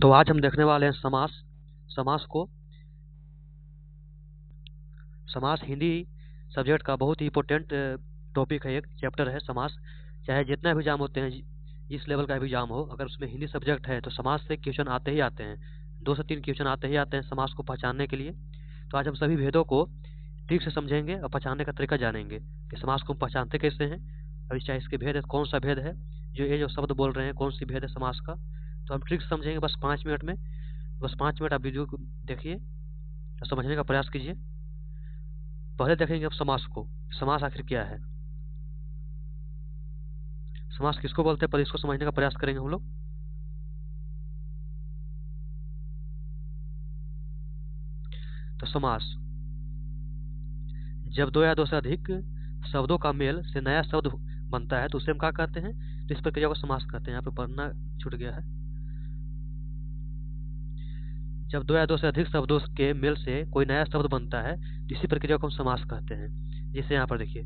तो आज हम देखने वाले हैं समास। समास हिंदी सब्जेक्ट का बहुत ही इम्पोर्टेंट टॉपिक है, एक चैप्टर है समास। चाहे जितना भी एग्जाम होते हैं, जिस लेवल का भी एग्जाम हो, अगर उसमें हिंदी सब्जेक्ट है तो समास से क्वेश्चन आते ही आते हैं। 2 से 3 क्वेश्चन आते ही आते हैं समास को पहचानने के लिए। तो आज हम सभी भेदों को ठीक से समझेंगे और पहचानने का तरीका जानेंगे कि समास को हम पहचानते कैसे हैं, और चाहे इसके भेद है, कौन सा भेद है, जो शब्द बोल रहे हैं कौन सी भेद है समास का, तो हम ट्रिक समझेंगे बस 5 मिनट में। बस 5 मिनट आप वीडियो को देखिए और समझने का प्रयास कीजिए। पहले देखेंगे अब समास को, समास आखिर क्या है, समास किसको बोलते हैं, पर इसको समझने का प्रयास करेंगे हम लोग। तो समास जब 2 या 2 से अधिक शब्दों का मेल से नया शब्द बनता है तो उसे हम क्या कहते हैं, तो इस प्रक्रिया को समास कहते हैं। यहाँ पे पढ़ना छूट गया है। जब 2 या 2 से अधिक शब्दों के मेल से कोई नया शब्द बनता है तो इसी प्रक्रिया को हम समास कहते हैं। जैसे यहाँ पर देखिए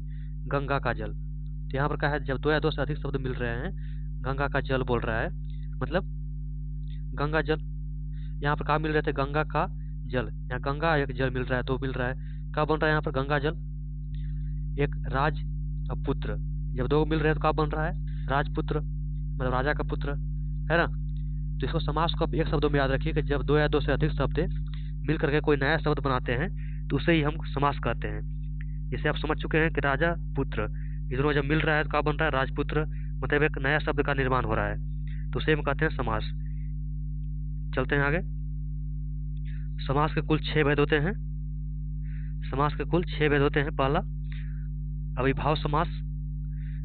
गंगा का जल, तो यहाँ पर क्या है, जब 2 या 2 से अधिक शब्द मिल रहे हैं, गंगा का जल बोल रहा है, मतलब गंगा जल। यहाँ पर क्या मिल रहे थे, गंगा का जल, यहाँ गंगा एक जल मिल रहा है, 2 मिल रहा है, क्या बन रहा है यहाँ पर, गंगा जल। एक राज और पुत्र, जब 2 मिल रहे हैं तो क्या बन रहा है, राजपुत्र, मतलब राजा का पुत्र, है ना। तो इसको समास को एक शब्दों में याद रखिए कि जब 2 या 2 से अधिक शब्द मिल करके कोई नया शब्द बनाते हैं तो उसे ही हम समास कहते हैं। जैसे आप समझ चुके हैं कि राजा पुत्र, ये दोनों जब मिल रहा है तो क्या बन रहा है, राजपुत्र, मतलब एक नया शब्द का निर्माण हो रहा है, तो उसे हम कहते हैं समास। चलते हैं आगे। समास के कुल 6 भेद होते हैं। समास के कुल 6 भेद होते हैं। पहला अविभाव समास,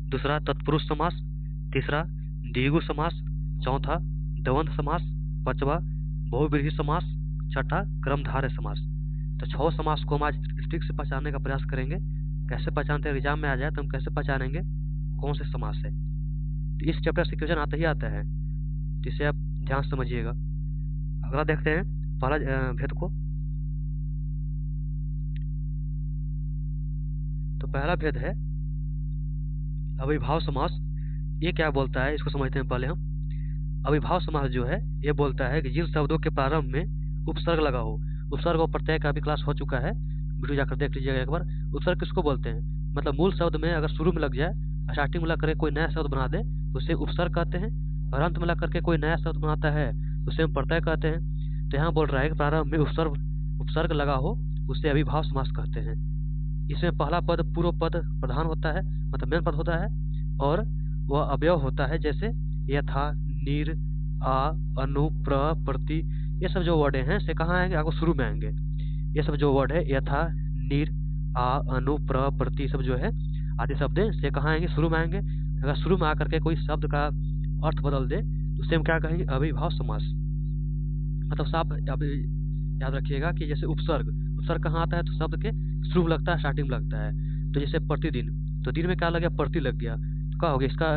दूसरा तत्पुरुष समास, तीसरा द्विगु समास, चौथा द्वंद्व समास, पांचवा बहुव्रीहि समास, छठा क्रमधारय समास। तो 6 समास को हम आज ठीक से पहचानने का प्रयास करेंगे। कैसे पहचानते हैं, एग्जाम में आ जाए तो हम कैसे पहचानेंगे कौन से समास है। तो इस चैप्टर से क्वेश्चन आता ही आता है, तो इसे आप ध्यान से समझिएगा। अगला देखते हैं पहला भेद को। तो पहला भेद है अविभाव समास। ये क्या बोलता है, इसको समझते हैं पहले हम। अविभाव समास जो है ये बोलता है कि जिन शब्दों के प्रारंभ में उपसर्ग लगा हो, उपसर्ग और प्रत्यय का भी क्लास हो चुका है, वीडियो जाकर देख लीजिएगा एक बार। उपसर्ग किसको बोलते हैं, मतलब मूल शब्द में अगर शुरू में लग जाए, स्टार्टिंग में लग करके कोई नया शब्द बना दे तो उसे उपसर्ग कहते हैं, और अंत में लग करके कोई नया शब्द बनाता है तो उसे हम प्रत्यय कहते हैं। तो यहाँ बोल रहा है कि प्रारंभ में उपसर्ग लगा हो उसे अविभाव समास कहते हैं। इसमें पहला पद पूर्व पद प्रधान होता है, मतलब मेन पद होता है, और वह अवयव होता है, जैसे यथा, नीर, आ, अनु, प्र, प्रति, ये सब जो वर्ड हैं से कहाँ आएंगे, आपको शुरू में आएंगे। ये सब जो वर्ड है यथा, नीर, आ, अनु, प्र, प्रति, सब जो है आदि शब्द से कहाँ आएंगे, शुरू में आएंगे। अगर शुरू में आकर के कोई शब्द का अर्थ बदल दे तो उसे हम क्या कहेंगे, अविभाव समास। मतलब साफ अब याद रखिएगा कि जैसे उपसर्ग कहाँ आता है, तो शब्द के शुरू में लगता है, स्टार्टिंग में लगता है। तो जैसे प्रतिदिन, तो दिन में क्या लग गया, प्रति लग गया, तो क्या हो गया, इसका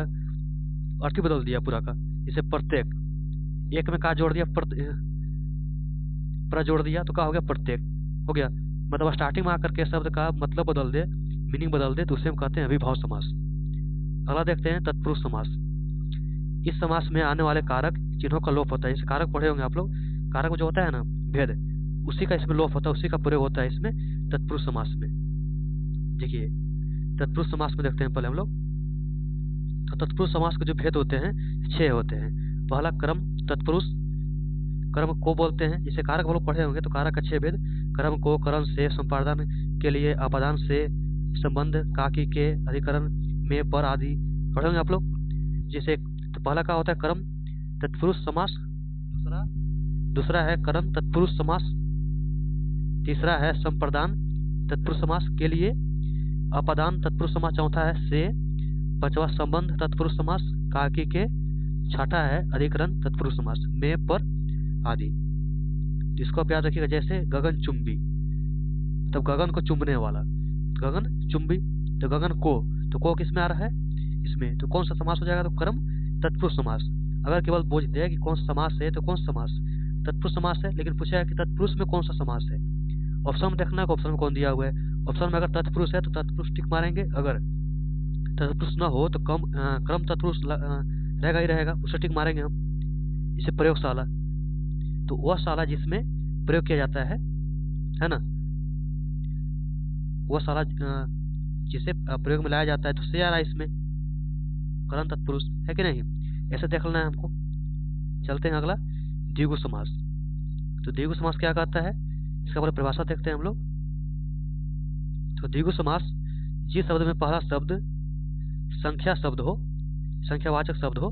अर्थ ही बदल दिया पूरा का। जैसे प्रत्येक, एक में क्या जोड़ दिया, प्र जोड़ दिया, तो क्या हो गया, प्रत्येक हो गया। मतलब स्टार्टिंग में आकर के शब्द का मतलब बदल दे, मीनिंग बदल दे, तो उसे हम कहते हैं अविभाव समास। अगला देखते हैं तत्पुरुष समास। इस समास में आने वाले कारक चिन्हों का लोप होता है। जैसे कारक पढ़े होंगे आप लोग, कारक जो होता है ना भेद, उसी का इसमें लोप होता है, उसी का प्रयोग होता है इसमें तत्पुरुष समास में। देखिए तत्पुरुष समास में देखते हैं पहले हम लोग। तो तत्पुरुष समास के जो भेद होते हैं 6 होते हैं। पहला क्रम तत्पुरुष, कर्म को बोलते हैं। जैसे कारक हम लोग पढ़े होंगे तो कारक का 6 भेद, कर्म को, करण से, संपादन के लिए, अपादान से, संबंध, काकी के, अधिकरण में, पर आदि पढ़े होंगे आप लोग। जैसे तो पहला का होता है कर्म तत्पुरुष समास, दूसरा है कर्म तत्पुरुष समास, तीसरा है संप्रदान तत्पुरुष समास के लिए, अपादान तत्पुरुष समास चौथा है से, पांचवा संबंध तत्पुरुष समास काकी के, छठा है अधिकरण तत्पुरुष समास में, पर आदि। इसको आप याद रखिएगा। जैसे गगन चुंबी, तब गगन को चुंबने वाला, गगन चुंबी, तो गगन को किस में आ रहा है, इसमें, तो कौन सा समास हो जाएगा, तो कर्म तत्पुरुष समास। अगर केवल पूछ दे कि कौन सा समास है तो कौन सा समास, तत्पुरुष समास है, लेकिन पूछा है कि तत्पुरुष में कौन सा समास है। ऑप्शन में देखना है ऑप्शन में कौन दिया हुआ है। ऑप्शन में अगर तत्पुरुष है तो तत्पुरुष टिक मारेंगे, अगर तत्पुरुष न हो तो क्रम तत्पुरुष रहेगा ही रहेगा, उसे टिक मारेंगे हम। इसे प्रयोगशाला, तो वह साला जिसमें प्रयोग किया जाता है ना, वह साला जिसे प्रयोग में लाया जाता है, तो से आ रहा है इसमें कर्म तत्पुरुष, है कि नहीं? ऐसे देख लेना है हमको। चलते हैं अगला, द्विगु समास। तो द्विगु समास क्या कहता है, इसका पूरा परिभाषा देखते हैं हम लोग। तो द्विगु समास, जिस शब्द में पहला शब्द संख्या शब्द हो, संख्यावाचक शब्द हो,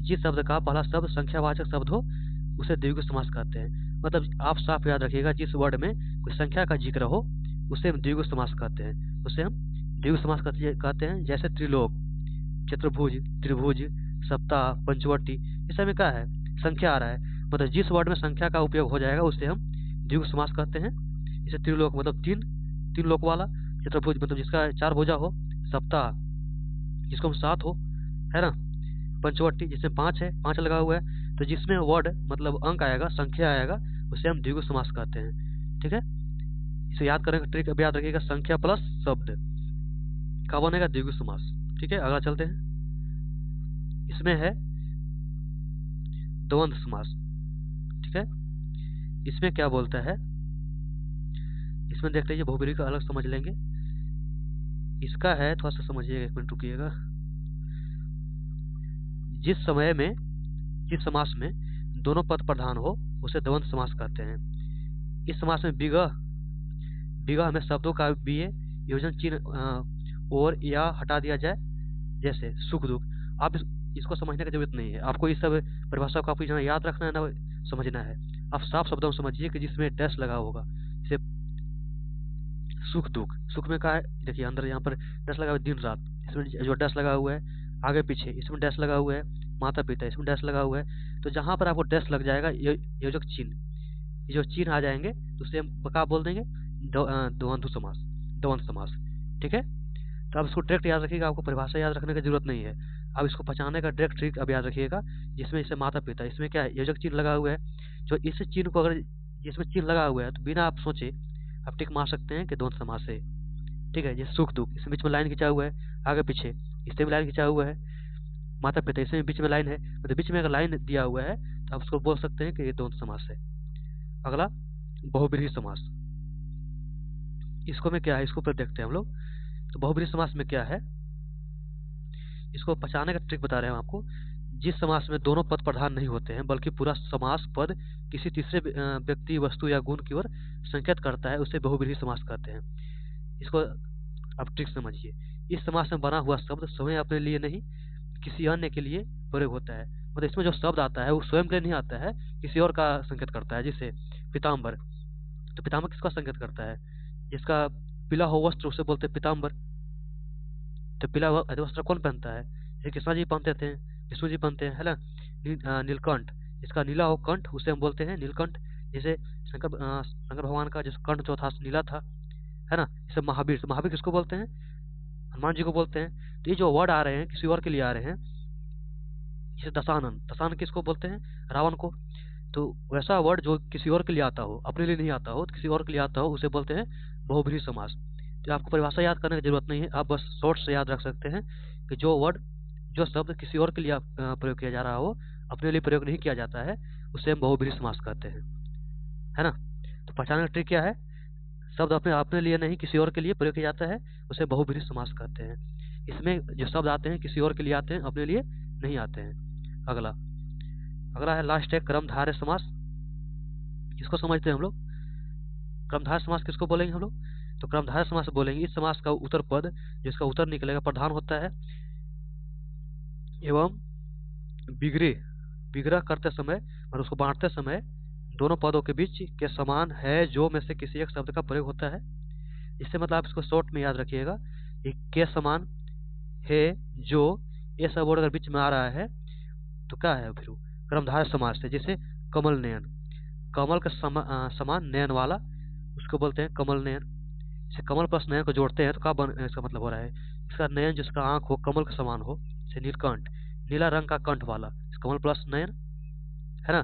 जिस शब्द का पहला शब्द संख्यावाचक शब्द हो, उसे द्विगु समास कहते हैं। मतलब आप साफ याद रखिएगा, जिस वर्ड में कोई संख्या का जिक्र हो उसे हम द्विगु समास कहते हैं, उसे हम द्विगु समास कहते हैं। जैसे त्रिलोक, चतुर्भुज, त्रिभुज, सप्ताह, पंचवटी, इस सब में क्या है, संख्या आ रहा है। मतलब जिस वर्ड में संख्या का उपयोग हो जाएगा उसे हम द्विगु समास कहते हैं। जैसे त्रिलोक मतलब तीन लोक वाला, चतुर्भुज मतलब जिसका 4 भुजा हो, सप्ताह जिसको हम 7 हो, है ना, पंचवटी जिसमें 5 है, 5 लगा हुआ है, तो जिसमें वर्ड मतलब अंक आएगा, संख्या आएगा, उसे हम द्विगु समास कहते हैं। ठीक है, इसे याद करेंगे, ट्रिक अब याद रखिएगा, संख्या प्लस शब्द का बनेगा द्विगु समास। ठीक है, अगला चलते हैं। इसमें है द्वंद्व समास। ठीक है, इसमें क्या बोलता है, इसमें देख लीजिए, बहुब्रीहि का अलग समझ लेंगे। इसका है, थोड़ा सा समझिएगा, 1 मिनट रुकिएगा। जिस जिस समास में दोनों पद प्रधान हो उसे द्वंद्व समास कहते हैं। इस समास में विगह में शब्दों का बीए योजन चिन्ह और या हटा दिया जाए, जैसे सुख दुख। आप इसको समझने की जरूरत नहीं है, आपको इस सब परिभाषा को आपको याद रखना है ना, समझना है। आप साफ शब्दों में समझिए कि जिसमें डैश लगा होगा, जैसे सुख दुख, सुख में क्या है, देखिए अंदर यहाँ पर डैश लगा हुआ है, दिन रात, इसमें जो डैश लगा हुआ है, आगे पीछे इसमें डैश लगा हुआ है, माता पिता इसमें डैश लगा हुआ है। तो जहाँ पर आपको डैश लग जाएगा, योजक चिन्ह, ये जो चिन्ह आ जाएंगे तो उसे हम क्या बोल देंगे, द्वंद्व समास, द्वंद्व समास। ठीक है, तो आप इसको डायरेक्ट याद रखिएगा, आपको परिभाषा याद रखने की जरूरत नहीं है। अब इसको पहचानने का डायरेक्ट ट्रिक अब याद रखिएगा। जिसमें जैसे माता पिता, इसमें क्या है, योजक चिन्ह लगा हुआ है, जो इस चिन्ह को अगर जिसमें चिन्ह लगा हुआ है तो बिना आप सोचे आप टिक मार सकते हैं कि द्वंद्व समास है। ठीक है, जैसे सुख दुख, इसमें बीच में लाइन खिंचा हुआ है, आगे पीछे इसमें भी लाइन खिंचा हुआ है, माता पिता इसमें बीच में लाइन है, मतलब बीच में अगर लाइन दिया हुआ है तो आप उसको बोल सकते हैं कि ये द्वंद्व समास है। अगला बहुब्रीहि समास, इसको में क्या है, इसको पर देखते हैं हम लोग। तो बहुब्रीहि समास में क्या है, इसको पहचानने का ट्रिक बता रहे हैं हम आपको। जिस समास में दोनों पद प्रधान नहीं होते हैं बल्कि पूरा समास पद किसी तीसरे व्यक्ति, वस्तु या गुण की ओर संकेत करता है, उसे बहुब्रीहि समास कहते हैं। इसको आप ट्रिक समझिए। इस समास में बना हुआ शब्द स्वयं अपने लिए नहीं, किसी अन्य के लिए प्रयोग होता है। मतलब इसमें जो शब्द आता है वो स्वयं के लिए नहीं आता है, किसी और का संकेत करता है। जैसे पीताम्बर, तो पीताम्बर किसका संकेत करता है, जिसका पीला हो वस्त्र उसे बोलते हैं पीताम्बर। तो पीला वस्त्र कौन पहनता है, जैसे कृष्णा जी पहनते थे, विष्णु जी पहनते हैं, है ना। नीलकंठ, जिसका नीला हो कंठ उसे हम बोलते हैं नीलकंठ। जैसे शंकर भगवान का जिस कंठ जो था नीला था, है ना। जैसे महावीर, तो महावीर किसको बोलते हैं, हनुमान जी को बोलते हैं। तो ये जो वर्ड आ रहे हैं किसी और के लिए आ रहे हैं। जैसे दशानन, दशानन किसको बोलते हैं, रावण को। तो वैसा वर्ड जो किसी और के लिए आता हो, अपने लिए नहीं आता हो, तो किसी और के लिए आता हो, उसे बोलते हैं बहुब्रीहि समास। तो आपको परिभाषा याद करने की जरूरत नहीं है, आप बस शॉर्ट से याद रख सकते हैं कि जो वर्ड, जो शब्द किसी और के लिए प्रयोग किया जा रहा हो, अपने लिए प्रयोग नहीं किया जाता है, उसे हम बहुब्रीहि समास कहते हैं, है ना। तो पहचानने का ट्रिक क्या है, शब्द अपने लिए नहीं किसी और के लिए प्रयोग किया जाता है, उसे बहुब्रीहि समास कहते हैं। इसमें जो शब्द आते हैं किसी और के लिए आते हैं, अपने लिए नहीं आते हैं। अगला है लास्ट है कर्मधारय समास। इसको समझते हैं हम लोग। कर्मधारय समास किसको बोलेंगे हम लोग, तो कर्मधारय समास बोलेंगे इस समास का उत्तर पद, जिसका उत्तर निकलेगा, प्रधान होता है एवं विग्रह करते समय और उसको बांटते समय दोनों पदों के बीच के समान है जो में से किसी एक शब्द का प्रयोग होता है। इससे मतलब आप इसको शॉर्ट में याद रखिएगा, के समान है जो, ये सब वर्ड अगर बीच में आ रहा है तो क्या है फिर कर्मधारय समास है। जैसे कमल नयन, कमल के समान नयन वाला, उसको बोलते हैं कमल नयन। जैसे कमल प्लस नयन को जोड़ते हैं तो क्या इसका मतलब हो रहा है, इसका नयन जिसका आंख हो कमल के समान हो। जैसे नीलकंठ, नीला रंग का कंठ वाला, कमल प्लस नयन, है ना,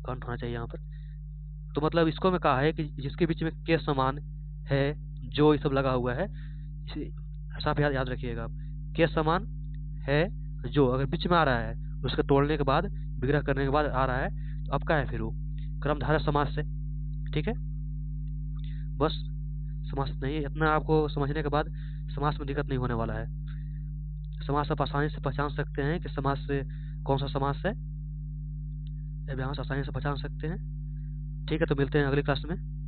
कंठ होना चाहिए यहाँ पर। तो मतलब इसको में कहा है कि जिसके बीच में के समान है जो, ये सब लगा हुआ है, साफ याद रखिएगा। के समान है जो अगर बीच में आ रहा है, उसके तोड़ने के बाद, विग्रह करने के बाद आ रहा है, तो अब क्या है फिर वो कर्मधारय समास से। ठीक है, बस समास नहीं, इतना आपको समझने के बाद समास में दिक्कत नहीं होने वाला है। समास आप आसानी से पहचान सकते हैं कि समास से कौन सा समास है, अभ्यास आसानी से पहचान सकते हैं। ठीक है, तो मिलते हैं अगली क्लास में।